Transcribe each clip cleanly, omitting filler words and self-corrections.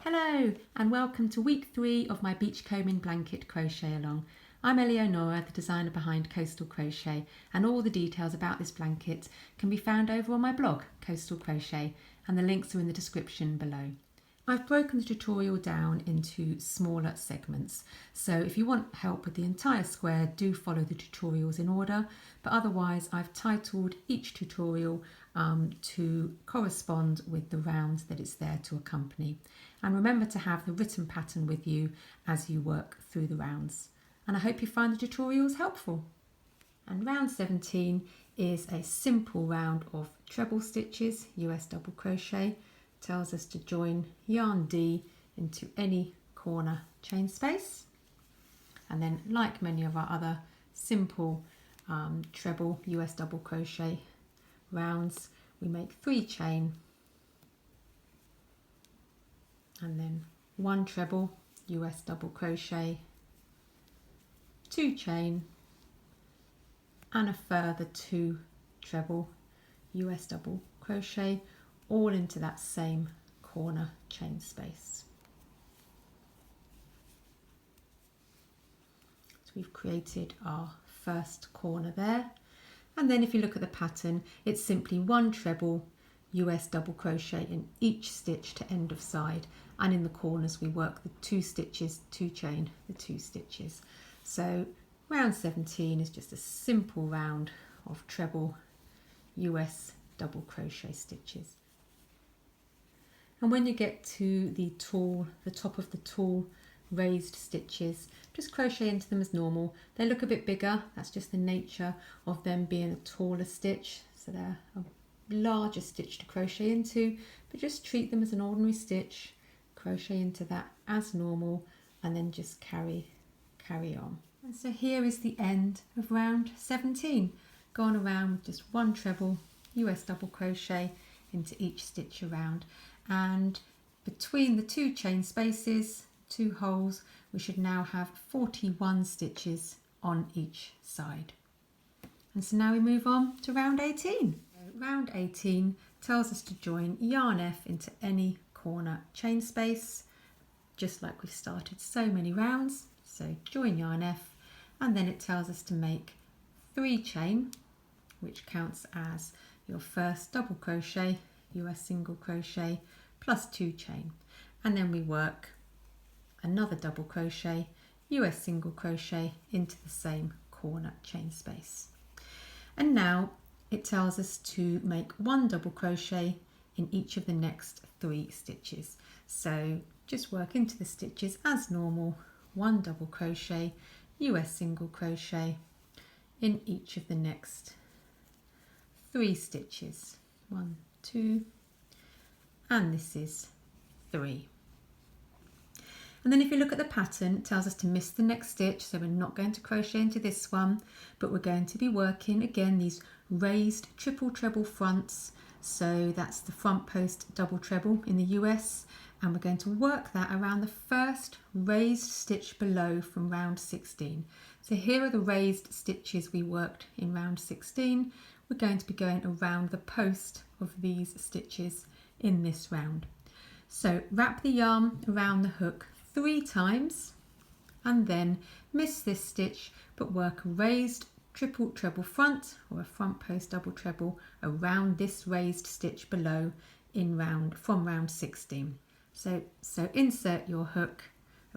Hello and welcome to week 3 of my Beachcombing Blanket crochet along. I'm Eleonora, the designer behind Coastal Crochet, and all the details about this blanket can be found over on my blog, Coastal Crochet, and the links are in the description below. I've broken the tutorial down into smaller segments, so if you want help with the entire square, do follow the tutorials in order, but otherwise I've titled each tutorial to correspond with the round that it's there to accompany. And remember to have the written pattern with you as you work through the rounds. And I hope you find the tutorials helpful. And round 17 is a simple round of treble stitches, US double crochet. Tells us to join yarn D into any corner chain space, and then, like many of our other simple treble US double crochet rounds, we make 3 chain and then 1 treble US double crochet, 2 chain and a further 2 treble US double crochet, all into that same corner chain space. So we've created our first corner there, and then if you look at the pattern, it's simply 1 treble US double crochet in each stitch to end of side, and in the corners we work the 2 stitches, 2 chain, the 2 stitches. So round 17 is just a simple round of treble US double crochet stitches. And when you get to the top of the tall raised stitches, just crochet into them as normal. They look a bit bigger, that's just the nature of them being a taller stitch, so they're a larger stitch to crochet into, but just treat them as an ordinary stitch, crochet into that as normal, and then just carry on. And so here is the end of round 17, gone around with just 1 treble US double crochet into each stitch around, and between the 2 chain spaces, 2 holes, we should now have 41 stitches on each side. And so now we move on to round 18. Round 18 tells us to join yarn F into any corner chain space, just like we've started so many rounds. So join yarn F, and then it tells us to make 3 chain, which counts as your first double crochet, US single crochet, plus 2 chain, and then we work another double crochet, US single crochet into the same corner chain space. And now it tells us to make 1 double crochet in each of the next 3 stitches. So just work into the stitches as normal, 1 double crochet, US single crochet in each of the next 3 stitches. 1, 2, and this is 3. And then if you look at the pattern, it tells us to miss the next stitch, so we're not going to crochet into this one, but we're going to be working again these raised triple treble fronts. So that's the front post double treble in the US, and we're going to work that around the first raised stitch below from round 16. So here are the raised stitches we worked in round 16. We're going to be going around the post of these stitches in this round. So wrap the yarn around the hook 3 times and then miss this stitch, but work a raised triple treble front or a front post double treble around this raised stitch below from round 16. So insert your hook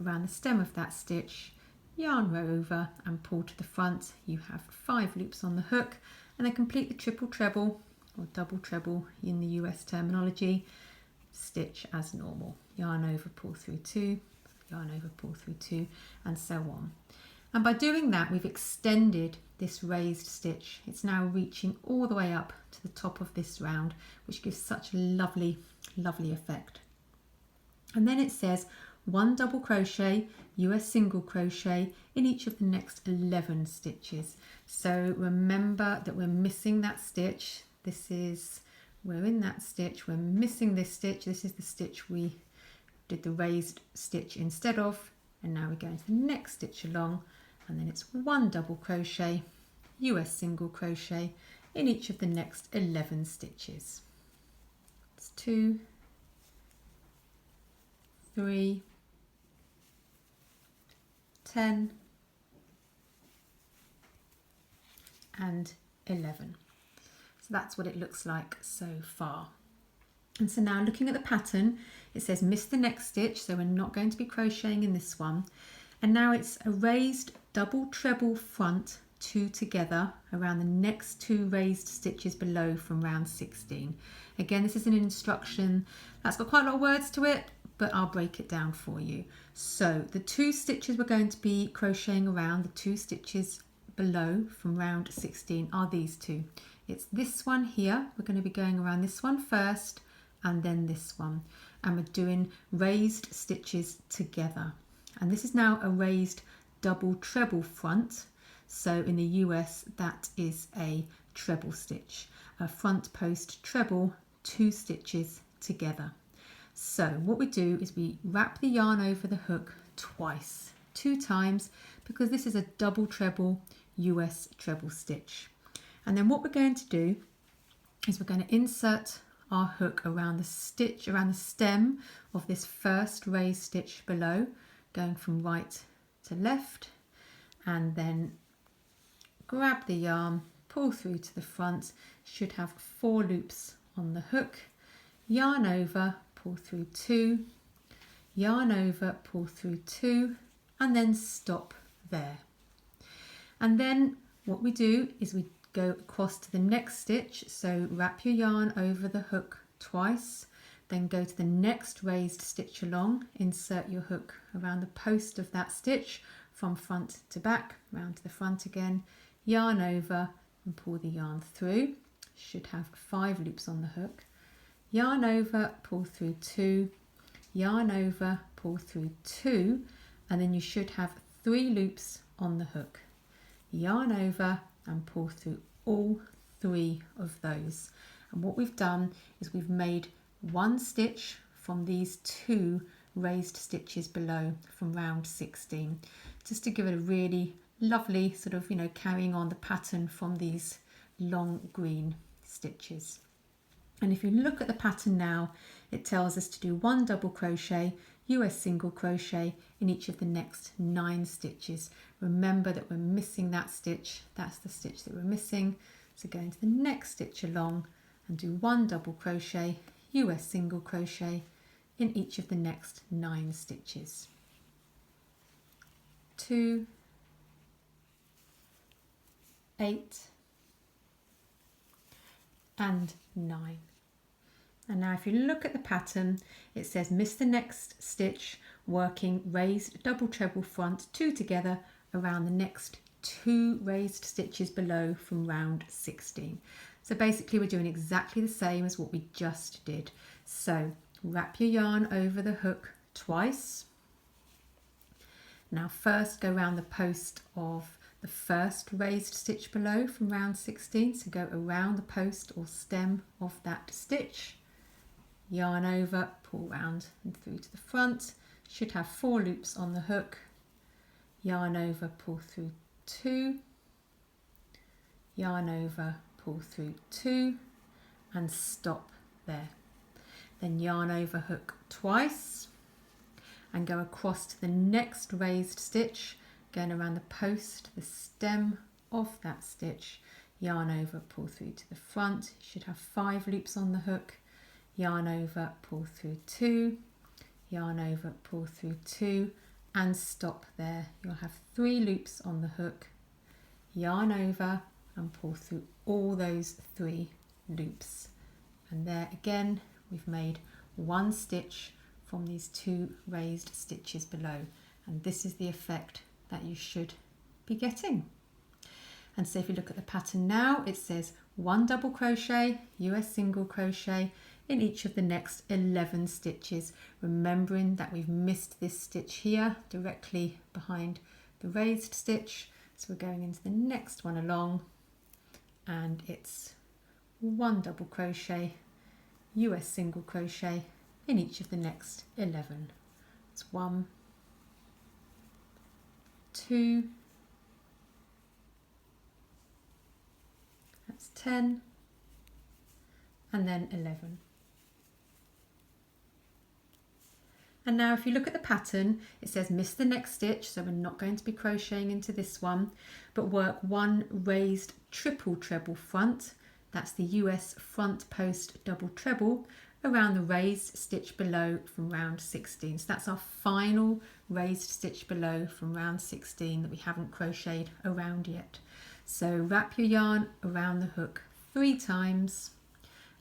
around the stem of that stitch, yarn row over and pull to the front. You have 5 loops on the hook, and then complete the triple treble or double treble in the US terminology, stitch as normal. Yarn over, pull through 2, yarn over, pull through 2, and so on. And by doing that, we've extended this raised stitch. It's now reaching all the way up to the top of this round, which gives such a lovely, lovely effect. And then it says 1 double crochet, US single crochet in each of the next 11 stitches. So remember that we're missing that stitch. We're in that stitch, we're missing this stitch. This is the stitch we did the raised stitch instead of, and now we go into the next stitch along, and then it's 1 double crochet, US single crochet in each of the next 11 stitches. It's 2, 3, 10 and 11. So that's what it looks like so far. And so now looking at the pattern, it says miss the next stitch, so we're not going to be crocheting in this one. And now it's a raised double treble front, 2 together around the next 2 raised stitches below from round 16. Again, this is an instruction that's got quite a lot of words to it, but I'll break it down for you. So the 2 stitches we're going to be crocheting around, the 2 stitches below from round 16 are these 2. It's this one here, we're going to be going around this one first and then this one, and we're doing raised stitches together. And this is now a raised double treble front, so in the US that is a treble stitch, a front post treble, 2 stitches together. So what we do is we wrap the yarn over the hook twice, 2 times, because this is a double treble US treble stitch. And then what we're going to do is we're going to insert our hook around the stitch, around the stem of this first raised stitch below, going from right to left, and then grab the yarn, pull through to the front, should have 4 loops on the hook, yarn over, pull through 2, yarn over, pull through 2, and then stop there. And then what we do is we go across to the next stitch, so wrap your yarn over the hook twice, then go to the next raised stitch along, insert your hook around the post of that stitch from front to back, round to the front again, yarn over and pull the yarn through, should have 5 loops on the hook, yarn over, pull through 2, yarn over, pull through 2, and then you should have 3 loops on the hook, yarn over and pull through all 3 of those. And what we've done is we've made 1 stitch from these 2 raised stitches below from round 16, just to give it a really lovely sort of, carrying on the pattern from these long green stitches. And if you look at the pattern now, it tells us to do 1 double crochet, US single crochet in each of the next 9 stitches. Remember that we're missing that stitch, that's the stitch that we're missing. So go into the next stitch along and do 1 double crochet, US single crochet in each of the next 9 stitches. 2, 8 and 9. And now if you look at the pattern, it says miss the next stitch, working raised double treble front, 2 together around the next 2 raised stitches below from round 16. So basically we're doing exactly the same as what we just did. So wrap your yarn over the hook twice. Now first go around the post of the first raised stitch below from round 16, so go around the post or stem of that stitch, yarn over, pull round and through to the front, should have 4 loops on the hook, yarn over, pull through 2, yarn over, pull through 2 and stop there. Then yarn over, hook twice and go across to the next raised stitch, going around the post, the stem of that stitch, yarn over, pull through to the front, you should have 5 loops on the hook, yarn over, pull through 2, yarn over, pull through 2 and stop there. You'll have 3 loops on the hook, yarn over and pull through all those 3 loops. And there again we've made 1 stitch from these 2 raised stitches below, and this is the effect that you should be getting. And so if you look at the pattern now, it says 1 double crochet, US single crochet in each of the next 11 stitches, remembering that we've missed this stitch here directly behind the raised stitch. So we're going into the next one along, and it's 1 double crochet, US single crochet in each of the next 11. It's 1, 2, that's 10, and then 11. And now if you look at the pattern, it says miss the next stitch, so we're not going to be crocheting into this one, but work one raised triple treble front, that's the US front post double treble, around the raised stitch below from round 16. So that's our final raised stitch below from round 16 that we haven't crocheted around yet. So wrap your yarn around the hook 3 times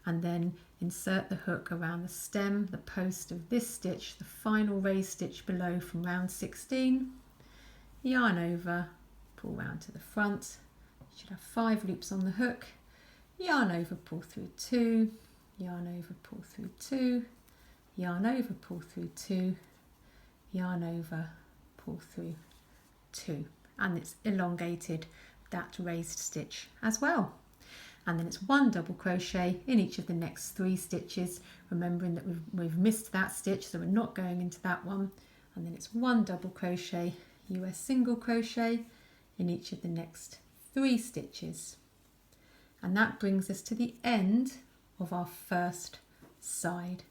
and then insert the hook around the stem, the post of this stitch, the final raised stitch below from round 16, yarn over, pull round to the front, you should have 5 loops on the hook, yarn over, pull through 2, yarn over, pull through 2, yarn over, pull through 2, yarn over, pull through 2, and it's elongated that raised stitch as well. And then it's 1 double crochet in each of the next 3 stitches, remembering that we've missed that stitch, so we're not going into that one. And then it's 1 double crochet, US single crochet in each of the next 3 stitches. And that brings us to the end of our first side.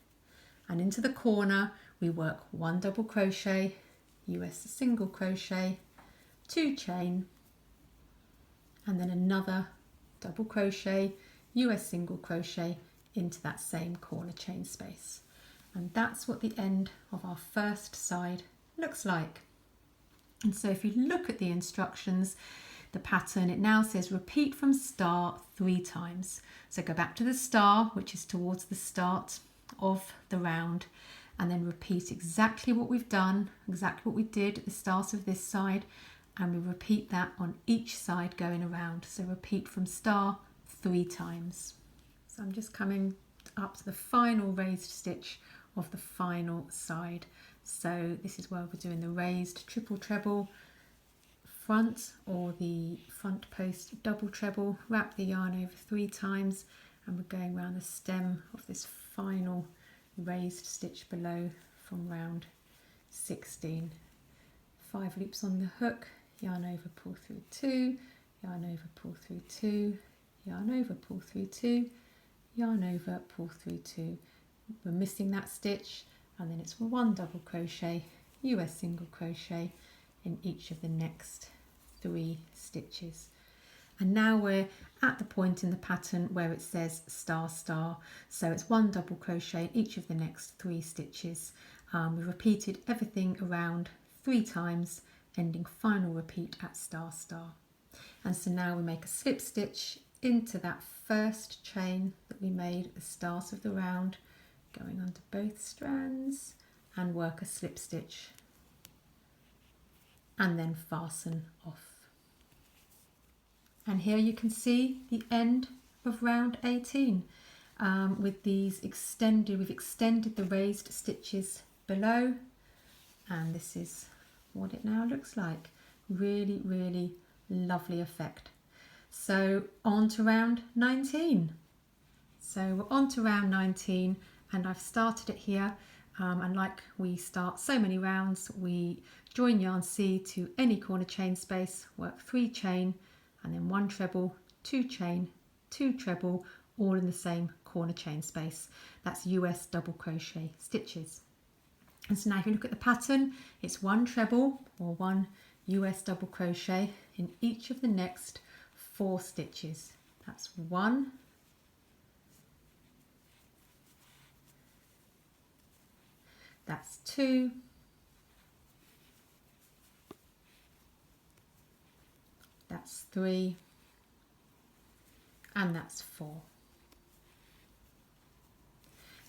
And into the corner we work 1 double crochet, US single crochet, 2 chain, and then another double crochet, US single crochet into that same corner chain space. And that's what the end of our first side looks like. And so if you look at the instructions, the pattern, it now says repeat from star 3 times. So go back to the star, which is towards the start of the round, and then repeat exactly what we've done, exactly what we did at the start of this side, and we repeat that on each side going around. So repeat from star 3 times. So I'm just coming up to the final raised stitch of the final side. So this is where we're doing the raised triple treble front, or the front post double treble. Wrap the yarn over 3 times and we're going around the stem of this final raised stitch below from round 16. 5 loops on the hook, yarn over, pull through 2, yarn over, pull through 2, yarn over, pull through 2, yarn over, pull through 2. We're missing that stitch, and then it's 1 double crochet, US single crochet in each of the next 3 stitches. And now we're at the point in the pattern where it says star star, so it's 1 double crochet in each of the next 3 stitches. We've repeated everything around 3 times, ending final repeat at star star. And so now we make a slip stitch into that first chain that we made at the start of the round, going under both strands, and work a slip stitch and then fasten off. And here you can see the end of round 18 with these extended, we've extended the raised stitches below, and this is what it now looks like. Really, really lovely effect. So on to round 19. So we're on to round 19, and I've started it here, and like we start so many rounds, we join yarn C to any corner chain space, work 3 chain, and then 1 treble, 2 chain, 2 treble, all in the same corner chain space. That's US double crochet stitches. And so now if you look at the pattern, it's 1 treble or 1 US double crochet in each of the next 4 stitches. That's 1, that's 2, that's 3, and that's 4.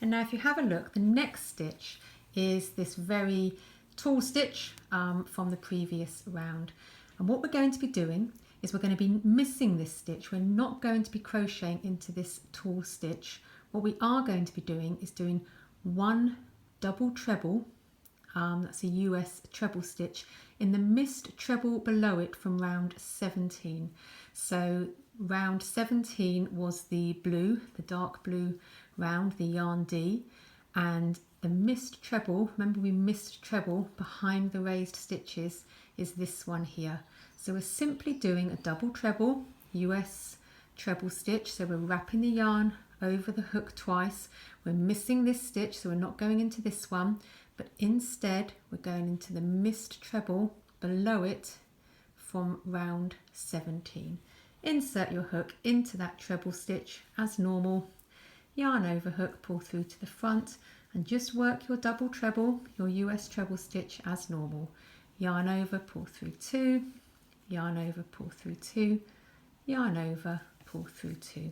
And now if you have a look, the next stitch is this very tall stitch from the previous round. And what we're going to be doing is we're going to be missing this stitch. We're not going to be crocheting into this tall stitch. What we are going to be doing is doing 1 double treble, that's a US treble stitch, in the missed treble below it from round 17. So round 17 was the blue, the dark blue round, the yarn D, and the missed treble, remember we missed treble behind the raised stitches, is this one here. So we're simply doing a double treble, US treble stitch, so we're wrapping the yarn over the hook twice. We're missing this stitch, so we're not going into this one. but instead we're going into the missed treble below it from round 17. Insert your hook into that treble stitch as normal, yarn over hook, pull through to the front and just work your double treble, your US treble stitch as normal. Yarn over, pull through 2, yarn over, pull through 2, yarn over, pull through 2.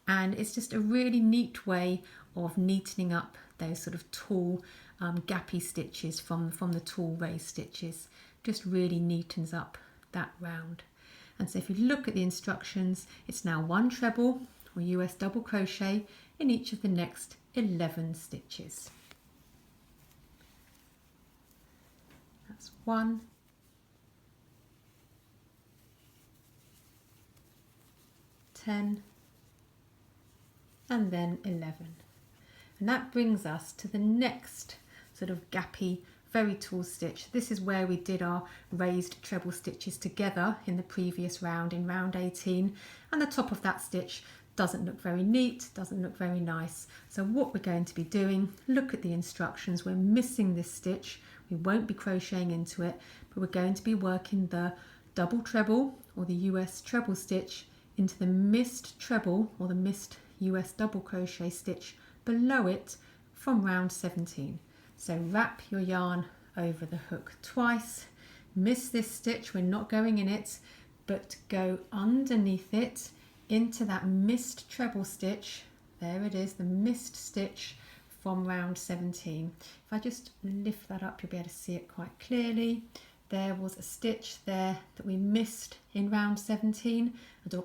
And it's just a really neat way of neatening up those sort of tall gappy stitches from the tall raised stitches. Just really neatens up that round. And so if you look at the instructions, it's now 1 treble or US double crochet in each of the next 11 stitches. That's 1, 10, and then 11. And that brings us to the next sort of gappy, very tall stitch. This is where we did our raised treble stitches together in the previous round, in round 18, and the top of that stitch doesn't look very neat, doesn't look very nice. So what we're going to be doing, look at the instructions, we're missing this stitch, we won't be crocheting into it, but we're going to be working the double treble or the US treble stitch into the missed treble or the missed US double crochet stitch below it from round 17. So wrap your yarn over the hook twice, miss this stitch, we're not going in it, but go underneath it into that missed treble stitch. There it is, the missed stitch from round 17. If I just lift that up, you'll be able to see it quite clearly. There was a stitch there that we missed in round 17,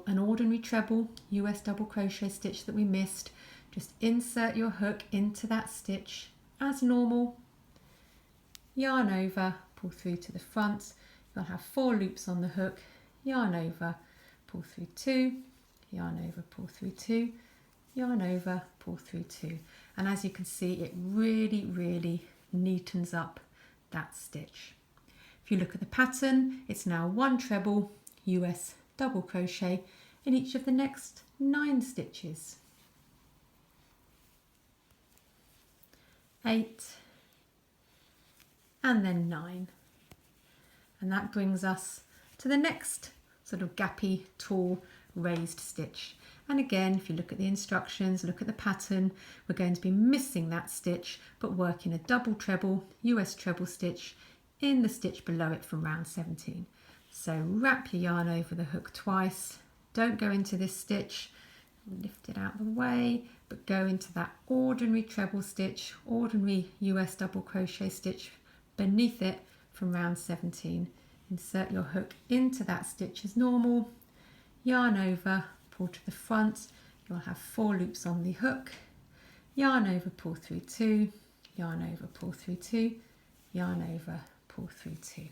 an ordinary treble US double crochet stitch that we missed. Just insert your hook into that stitch as normal, yarn over, pull through to the front. You'll have 4 loops on the hook, yarn over, pull through 2, yarn over, pull through 2, yarn over, pull through 2. And as you can see, it really, really neatens up that stitch. If you look at the pattern, it's now 1 treble US double crochet in each of the next 9 stitches. 8 and then 9, and that brings us to the next sort of gappy, tall, raised stitch. And again, if you look at the instructions, look at the pattern, we're going to be missing that stitch but working a double treble US treble stitch in the stitch below it from round 17. So wrap your yarn over the hook twice, don't go into this stitch, lift it out of the way, but go into that ordinary treble stitch, ordinary US double crochet stitch beneath it from round 17. Insert your hook into that stitch as normal, yarn over, pull to the front, you'll have 4 loops on the hook, yarn over, pull through 2, yarn over, pull through 2, yarn over, pull through 2.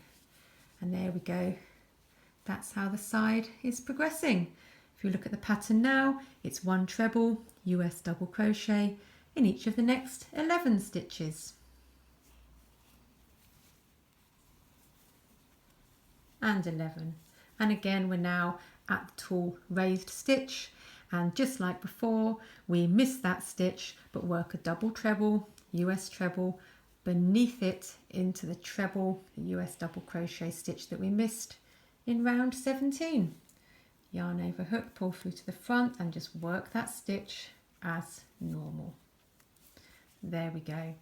And there we go. That's how the side is progressing. If you look at the pattern now, it's 1 treble US double crochet in each of the next 11 stitches. And 11. And again, we're now at the tall raised stitch, and just like before, we miss that stitch but work a double treble US treble beneath it into the treble, the US double crochet stitch that we missed in round 17. Yarn over hook, pull through to the front and just work that stitch as normal. There we go.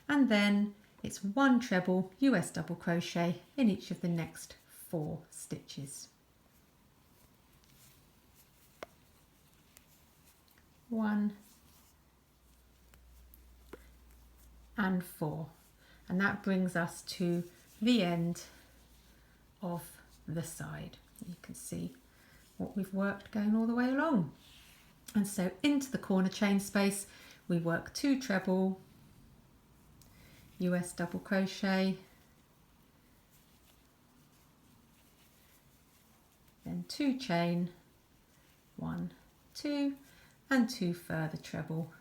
And then it's 1 treble US double crochet in each of the next 4 stitches. 1 and 4, and that brings us to the end of the side. You can see what we've worked going all the way along. And so into the corner chain space we work 2 treble US double crochet, then 2 chain, 1, 2, and 2 further treble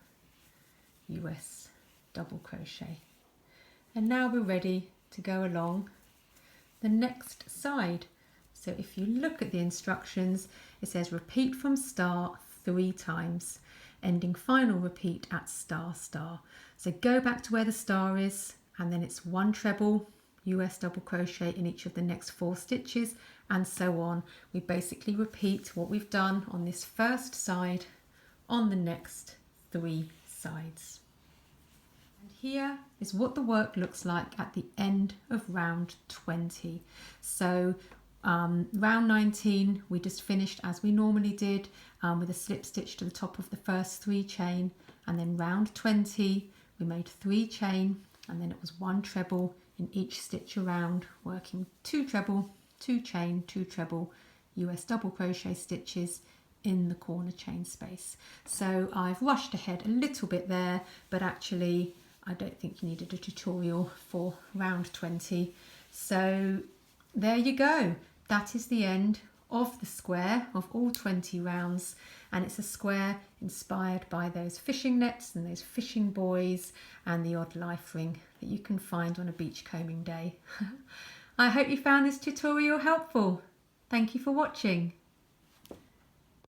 US double crochet. And now we're ready to go along the next side. So if you look at the instructions, it says repeat from start 3 times, ending final repeat at star star. So go back to where the star is and then it's 1 treble US double crochet in each of the next 4 stitches, and so on. We basically repeat what we've done on this first side on the next 3 sides. And here is what the work looks like at the end of round 20. So round 19 we just finished as we normally did, with a slip stitch to the top of the first 3 chain, and then round 20 we made 3 chain, and then it was 1 treble in each stitch around, working 2 treble, 2 chain, 2 treble US double crochet stitches in the corner chain space. So I've rushed ahead a little bit there, but actually I don't think you needed a tutorial for round 20. So there you go. That is the end of the square of all 20 rounds, and it's a square inspired by those fishing nets and those fishing buoys and the odd life ring that you can find on a beachcombing day. I hope you found this tutorial helpful. Thank you for watching.